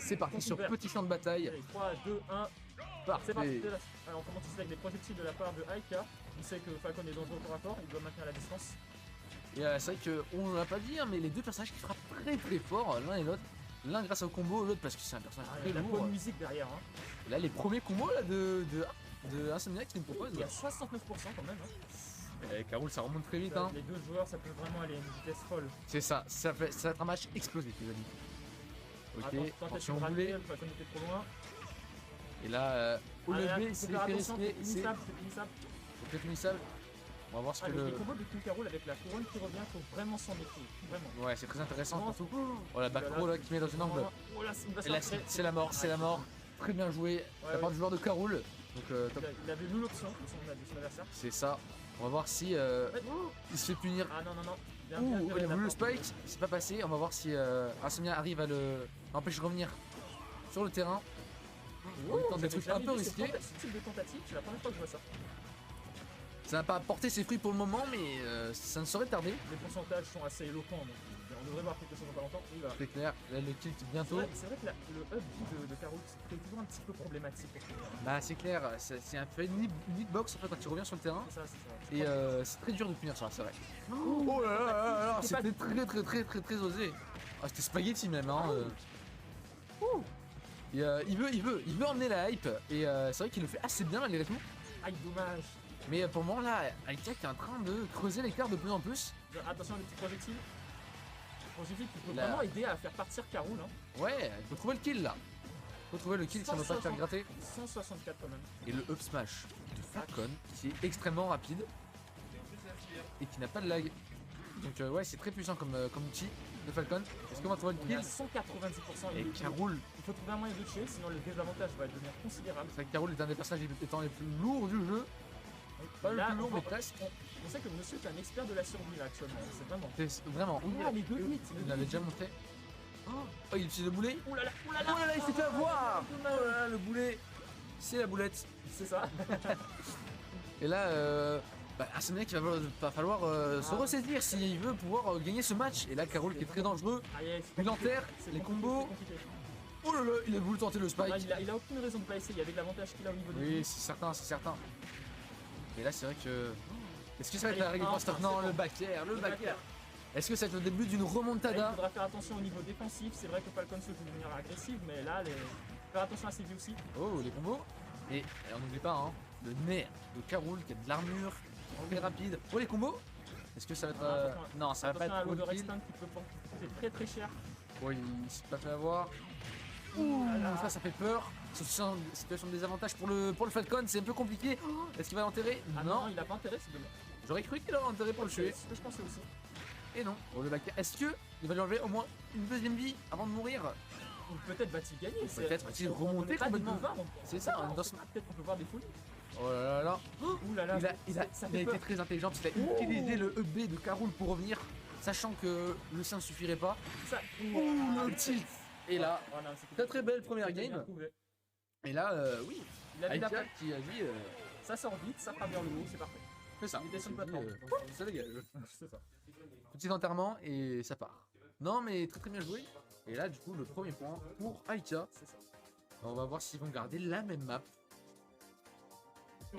C'est parti sur petit champ de bataille. Allez, 3, 2, 1. C'est parti. Parfait. Alors on commence ici avec des projectiles de la part de Aika. Il sait que Falcon est dangereux au corps à corps, il doit maintenir la distance. Et c'est vrai qu'on l'a pas dit, hein, mais les deux personnages qui frappent très très fort l'un et l'autre. L'un grâce au combo, l'autre parce que c'est un personnage Il très y a de la lourd. bonne musique derrière. Hein. Et là, les premiers combos là, de Insomniac qui nous propose. Il y a 69% quand même. Hein. Et Carole, ça remonte très vite. Hein. Les deux joueurs, ça peut vraiment aller à une vitesse folle. C'est ça, ça va être un match explosif, les amis. Ok, attention de au rater, boulet. le Falcon était trop loin. Et là, au levé, c'est attention, c'est finissable, c'est finissable. finissable. On va voir ce que Les combos de King Carol avec la couronne qui revient, faut vraiment s'en méfier. Vraiment. Ouais, c'est très intéressant. Non, Surtout. Oh la back row là qui met dans une angle. Oh là, Et là, c'est la mort, c'est la mort. Très bien joué de la part du joueur de Carole. Donc, top. Il avait lu l'option de son adversaire. C'est ça. On va voir si il se fait punir. Ah non, non, non. Bien, Ouh, il a voulu le part. spike, c'est pas passé. On va voir si Insomnia arrive à l'empêcher de revenir sur le terrain. Oh, Il tente des trucs un peu risqués. Ce type de tentative, c'est la première fois que je vois ça. Ça n'a pas porté ses fruits pour le moment, mais ça ne saurait tarder. Les pourcentages sont assez éloquents, donc on devrait voir quelque chose dans pas longtemps. Oui, voilà. C'est clair, là le kill bientôt. C'est vrai que le up de Carol, c'est toujours un petit peu problématique. Bah c'est clair, c'est un fait une hitbox en fait quand il revient sur le terrain. C'est ça, c'est ça. Et c'est très dur de punir ça, c'est vrai. Oh là là là là, c'était très osé. Ah c'était spaghetti même hein. Et il veut emmener la hype et c'est vrai qu'il le fait assez bien malgré tout. Aïe, dommage. Mais Mais pour le moment là, Aika qui est en train de creuser l'écart de plus en plus. attention à les petits projectiles. Projectiles qui peuvent Là. vraiment aider à faire partir Carol. Hein. Ouais, il faut trouver le kill là. Il faut trouver le kill, ça ne va pas te faire gratter. 164 quand même. Et le up smash de Falcon qui est extrêmement rapide et qui n'a pas de lag. Donc ouais, c'est très puissant comme outil de Falcon. Est-ce qu'on va trouver On le est à kill? 190%. Et Carole, Il faut trouver un moyen de tuer, sinon le désavantage va devenir considérable. c'est vrai que Carole est un des personnages étant les plus lourds du jeu. Pas le Là, plus lourd, mais on- presque. On sait que monsieur est un expert de la survie là actuellement, c'est vraiment. C'est vraiment. Ah, les deux hits, Il l'avait déjà montré. Oh, il utilise le boulet. Ouh là là, ouh là Oh là là, il s'est fait avoir. Oh là là, le boulet. C'est la boulette. C'est ça. Et là, Insomniac il va falloir se ressaisir s'il veut pouvoir gagner ce match. Et là, Carole qui est très dangereux. Ah, yes. Il enterre C'est les compliqué, combos. c'est compliqué. Oh là là, il a voulu tenter le spike. Ah, il a aucune raison de pas essayer avec l'avantage qu'il a au niveau de Oui, c'est certain, c'est certain. Mais là, c'est vrai que. Est-ce que ça va être la Allez, règle enfin, Non, c'est le bon. back air, le Le back back air. air. Est-ce que ça va être le début d'une Là, il remontada? faudra faire attention au niveau défensif, c'est vrai que Falcon se joue de manière agressive, mais là, faire attention à ses vies aussi. Oh, les combos. Et on n'oublie pas, hein, le nerf de Carole qui a de l'armure, très rapide. Oh, les combos. Est-ce que ça va être. Attention, Non, ça va pas attention à être l'over full kill. extend qui peut coûter très très cher. Oh, il s'est pas fait avoir. Ouh, ça fait peur. Situation de désavantage pour le Falcon, c'est un peu compliqué. Est-ce qu'il va l'enterrer? Ah non, il a pas intérêt, c'est dommage. J'aurais cru qu'il aurait enterré pour le tuer. C'est ce que je pensais aussi. Et non. Oh, le back air. Est-ce que il va lui enlever au moins une deuxième vie avant de mourir? Ou peut-être va-t-il gagner. Peut-être va-t-il remonter on est pas complètement. des devins, C'est ça, on dans sait ce- pas, peut-être qu'on peut voir des folies. Oh là là là. Ouh là là, Il a ça fait été peur. très intelligent parce qu'il a utilisé le EB de Carole pour revenir, sachant que le sien ne suffirait pas. Ça. Ouh, le tilt. Et là, Voilà, c'était très très belle première bien game. trouvé. Et là, oui, Il a mis Aika d'après. qui a dit, Ça sort vite, ça frappe vers le haut, c'est parfait. fais ça. Il descend Il pas dit, trop. ça dégage. C'est ça. Petit enterrement et ça part. Non mais très très bien joué. Et là du coup le premier point pour Aika. C'est ça. On va voir s'ils vont garder la même map.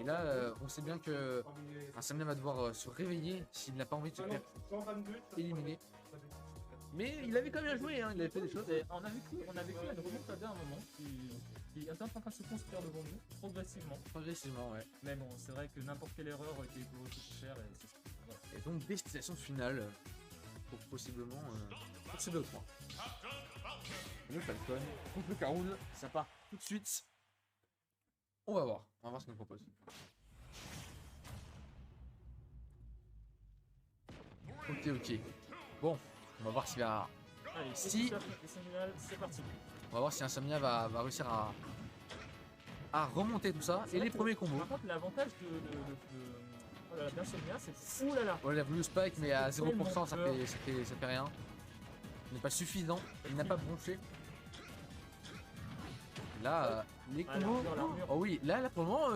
Et là on sait bien que Insomnia va devoir se réveiller s'il n'a pas envie de se faire éliminer. Mais il avait quand même bien joué, hein. Il avait fait des choses. Et on a vécu une remontada à un moment qui est en train de se construire devant nous, progressivement. Progressivement, ouais. Mais bon, c'est vrai que n'importe quelle erreur aurait été beaucoup plus chère et c'est voilà. Et donc destination finale pour possiblement accéder au 3. Le Falcon contre le Carole, ça part tout de suite. On va voir ce qu'il nous propose. Ok. Bon, on va voir s'il va. Allez, Si- c'est parti. On va voir si Insomnia va réussir à remonter tout ça. C'est Et vrai les que, premiers combos. Par contre, l'avantage oh là là, d'Insomnia, c'est fou là là. Ouais, il a voulu spike, mais à C'est tellement 0%, ça peur. fait rien. Il n'est pas suffisant. Il n'a pas bronché. Là, les Ah, combos. l'armure. Oh oui, là pour le moment,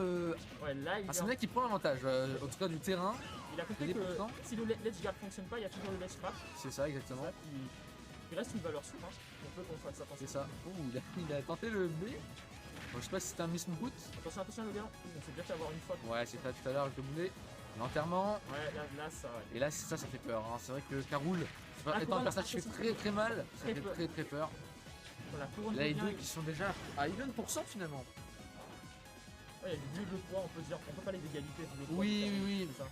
Ouais, là, il Insomnia qui prend l'avantage. En tout cas, du terrain. a compris il est que pourtant. si le ledge guard fonctionne pas, il y a toujours le ledge trap. C'est ça, exactement. Ça Il reste une valeur sûre, hein. On peut qu'on fasse ça. C'est ça. Oh, il a tenté le B. Bon, je sais pas si c'était un miss boot. Attention, attention le gars. On sait bien qu'avoir une faute. Ouais, c'est ça tout à l'heure avec le boulet. L'enterrement. Ouais, là, ça, ouais. Et là, ça fait peur. Hein. C'est vrai que Caroul, étant un personnage qui fait très très mal, ça fait très peur. Voilà, couronne Là, les bien, deux qui sont déjà à even % finalement. Ouais, il y a du bleu de poids, on peut dire. On peut pas les égalités. Oui. C'est ça.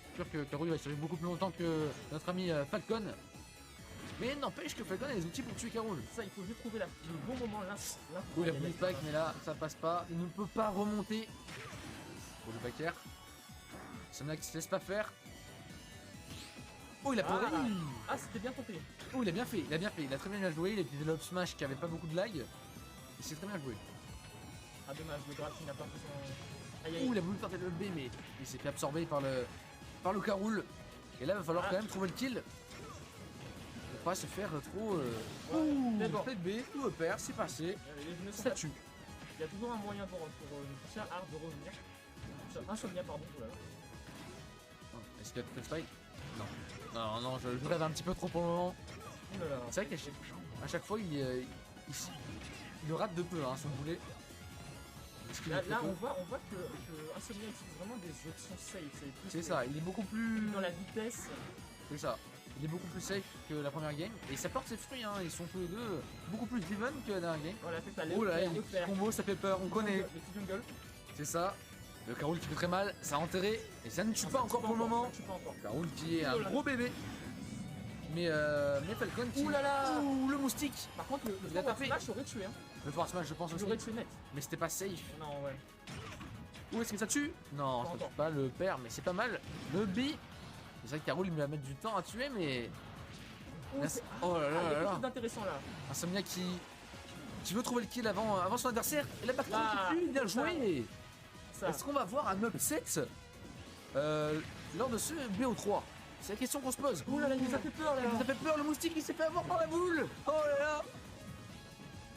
C'est sûr que Caroul va survivre beaucoup plus longtemps que notre ami Falcon. Mais n'empêche que Falcon a les outils pour tuer Caroul. Ça, il faut juste trouver le bon moment là. Oui, il a pris le pack, mais là, ça passe pas. Il ne peut pas remonter. Pour le backer. Samna qui se laisse pas faire. Oh, il a pas réussi. Ah, c'était bien tenté. Oh, il a bien fait, il a très bien joué. Il a utilisé l'up smash qui avait pas beaucoup de lag. Il s'est très bien joué. Ah, dommage, le graph n'a pas fait son. Aïe, aïe. Ouh, il a voulu tenter le B, mais il s'est fait absorber par le Caroul. Et là, il va falloir quand même trouver le kill. Pour pas se faire trop. D'abord. Tête B, tout repère, c'est passé. Ça tue. Il y a toujours un moyen pour cher art de revenir. Insomnia, pardon. Voilà. Est-ce qu'il y a de fight? Non, je rêve un petit peu trop pour le moment. C'est vrai qu'à chaque fois, il rate de peu hein, son boulet. Là, on voit que Insomnia utilise vraiment des options safe. C'est ça, il est beaucoup plus. Dans la vitesse. C'est ça. Il est beaucoup plus safe que la première game. Et ça porte ses fruits, hein. Ils sont tous les deux beaucoup plus driven que la dernière game. Voilà, c'est ça. Oh là, les petits combos, ça fait peur, on connaît. Les petits jungles. C'est ça. Le Caroul qui fait très mal, ça a enterré. Et ça ne tue pas encore pour le moment. Caroul qui est un gros bébé. Mais Falcon qui. Ouh là là. Ouh, le moustique. Par contre, le forward smash aurait tué. Hein. Le forward smash, je pense aussi. J'aurais tué net. Mais c'était pas safe. Non, ouais. Où est-ce que ça tue? Non, ça tue pas le père, mais c'est pas mal. Le B. C'est vrai que Caroul il va mettre du temps à tuer, mais. Oh là là là là. Il y a quelque chose d'intéressant là. Insomnia qui veut trouver le kill avant son adversaire. Et la Bactron qui tue, bien joué. Est-ce qu'on va voir un upset lors de ce BO3? C'est la question qu'on se pose. Oh là là, il nous a fait peur là. Il nous a fait peur, le moustique il s'est fait avoir par la boule. Oh là là.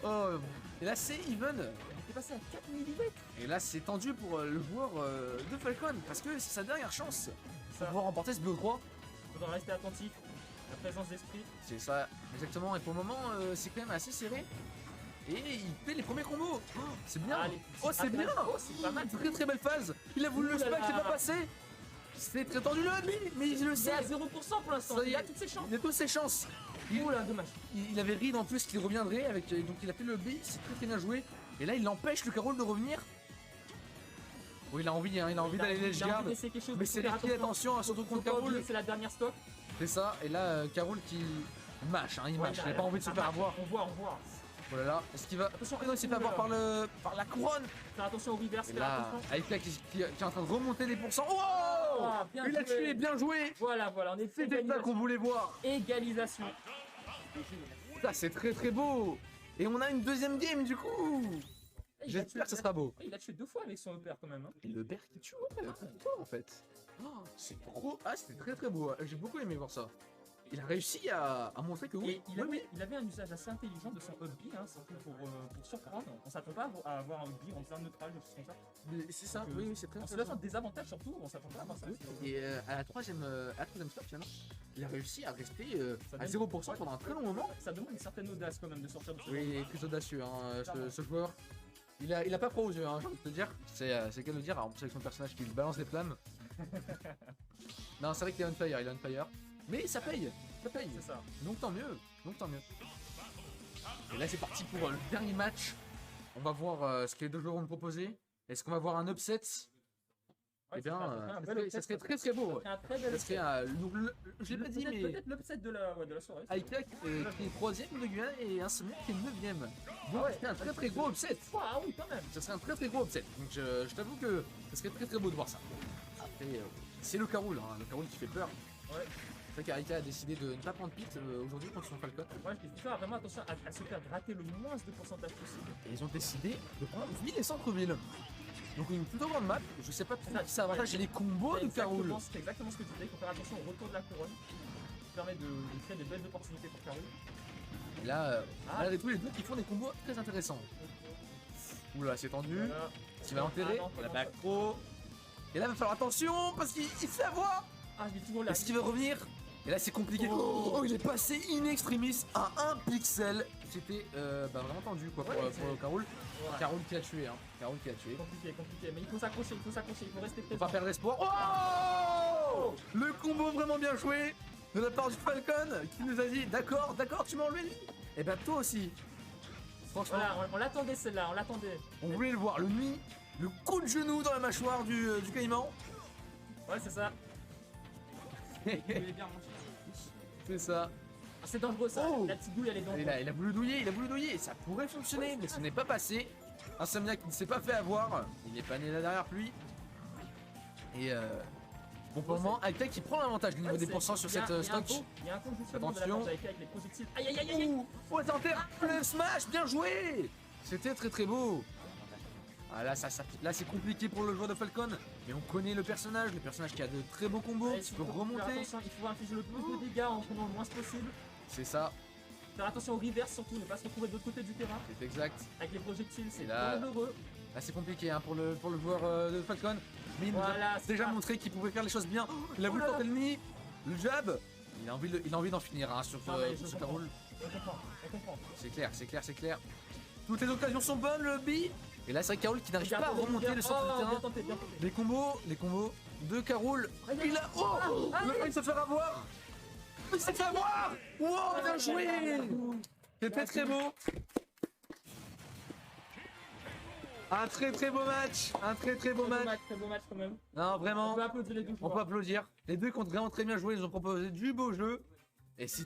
Oh. Et là c'est even. Il est passé à 4 mm. Et là c'est tendu pour le joueur de Falcon parce que c'est sa dernière chance pour pouvoir remporter ce BO3. Il faudra rester attentif. La présence d'esprit. C'est ça, exactement. Et pour le moment c'est quand même assez serré. Et il fait les premiers combos. Oh, c'est bien. C'est bien. Oh, c'est pas mal. Très très belle phase. Il a voulu le spike, il n'est pas passé. C'est très tendu le mais il le sait. Il est à 0% pour l'instant. Il a toutes ses chances. Il a toutes ses chances. Oh là, dommage. Il avait Reed en plus qui reviendrait avec. Donc il a fait le B, c'est très bien joué. Et là il empêche le Caroul de revenir. Oui, il a envie, hein, d'aller les garde. Mais c'est l'équipe, attention, surtout contre Caroul. C'est la dernière stock. C'est ça. Et là Caroul qui mâche, hein, il mâche. Il n'a pas envie de se faire avoir. On voit. Oh là là, est-ce qu'il va. Attention, non, il s'est fait avoir par la couronne. Faire attention au reverse. Et là, Aika qui est en train de remonter les pourcents. Oh, il a tué, bien joué. Voilà, on est. C'était ça qu'on voulait voir. Égalisation. Ça, c'est très très beau. Et on a une deuxième game du coup. J'espère que ça sera beau. Il a tué 2 fois avec son EPR quand même. Hein. Et le Bear qui tue, ouais, pourquoi en fait. Oh, c'est trop. Ah, c'était très très beau. J'ai beaucoup aimé voir ça. Il a réussi à montrer que oui. Il avait un usage assez intelligent de son up B, hein, surtout pour surprendre. On s'attend pas à avoir un up B en plein neutral, des choses comme ça. C'est ça, oui, c'est très intéressant. On se laisse des avantages surtout, on s'attend pas à avoir ça. Et à la troisième stop, finalement, il a réussi à rester à 0% pendant un très long moment. Ça demande une certaine audace quand même de sortir de ce Oui, il est plus audacieux, hein, ce joueur. Il a pas froid aux yeux, hein, j'ai envie de te dire. C'est qu'à le dire, en plus avec son personnage qui balance des flammes. Non, c'est vrai qu'il est on fire, mais ça paye. C'est ça. Donc tant mieux. Et là c'est parti pour le dernier match. On va voir ce que les deux joueurs vont nous proposer. Est-ce qu'on va voir un upset? Eh bien, ça serait très très beau. Ça serait je l'ai pas dit, mais peut-être l'upset de la soirée. Aika qui est 3ème de Guyane et Insomnia qui est 9ème. Donc ça serait un très très gros upset. Ah oui, quand même. Ça serait un très très gros upset. Donc je t'avoue que ça serait très très beau de voir ça. Après, c'est le Caroul, hein, le Caroul qui fait peur. Ouais. C'est vrai qu'Arika a décidé de ne pas prendre pit aujourd'hui contre son Falcon. Ouais, je vais faire vraiment attention à se faire gratter le moins de pourcentage possible. Et ils ont décidé de prendre ville et centre-ville. Donc une plutôt grande map, je sais pas trop si ça avantage les combos de Caroul. C'est exactement ce que tu disais, il faut faire attention au retour de la couronne. Ça permet de créer des belles opportunités pour Caroul. Et là, on a tous les deux qui font des combos très intéressants. Oula, c'est tendu. Voilà. Il va enterrer, la back pro. Et là, il va falloir attention parce qu'il se fait avoir. Ah, il est toujours là. Est-ce qu'il va revenir? Et là c'est compliqué. Oh, il est passé in extremis à 1 pixel. C'était vraiment tendu quoi pour Carole. Ouais. Carole qui l'a tué, hein. Carole qui l'a tué. Compliqué, compliqué. Mais il faut s'accrocher, il faut rester Faut présent. pas perdre espoir. Oh, le combo vraiment bien joué de la part du Falcon qui nous a dit d'accord, tu m'as enlevé lui. Et ben toi aussi. Franchement, Voilà, on l'attendait celle-là, on l'attendait. on voulait le voir. Le coup de genou dans la mâchoire du caïman. Ouais, c'est ça. Il est bien mangé. C'est ça. Ah, c'est dangereux ça, Oh. la petite douille elle est Et dangereuse. là, il a voulu douiller, ça pourrait fonctionner, mais ce n'est pas passé. Insomniac qui ne s'est pas fait avoir, il n'est pas né là derrière lui. Et bon, pour le moment, Alta qui prend l'avantage au niveau des pourcents sur cette stock. Il y a un conditionnement de la Attention. part d'Aika avec les projectiles. Aïe aïe aïe aïe. Ouh, oh, terre, le smash, bien joué. C'était très beau. Ah, là c'est compliqué pour le joueur de Falcon, mais on connaît le personnage qui a de très beaux combos, Ouais, qui il peut faut remonter. faire attention, il faut infliger le plus de dégâts en prenant le moins possible. C'est ça, Faire attention au reverse surtout, ne pas se retrouver de l'autre côté du terrain. c'est exact. Avec les projectiles, c'est Et là- douloureux. Là c'est compliqué hein, pour le joueur de Falcon, mais il nous Voilà, a c'est déjà ça. montré qu'il pouvait faire les choses bien. Il a voulu Oh là tenter le nid, le jab. Il a envie d'en finir hein, sur Non, mais je ce comprends. Carole. On comprend. C'est clair. Toutes les occasions sont bonnes, le B. Et là c'est Carole qui n'arrive pas à remonter le centre du terrain. Bien tenté, bien tenté. Les combos de Carole. Il a. Oh, le fait de se faire avoir. Il s'est fait avoir. Wow, bien joué. C'était très beau. Un très beau match. Très beau match quand même. Non, On vraiment. peut applaudir les deux On peut joueurs. applaudir. Les deux qui ont vraiment très bien joué, ils ont proposé du beau jeu. Et si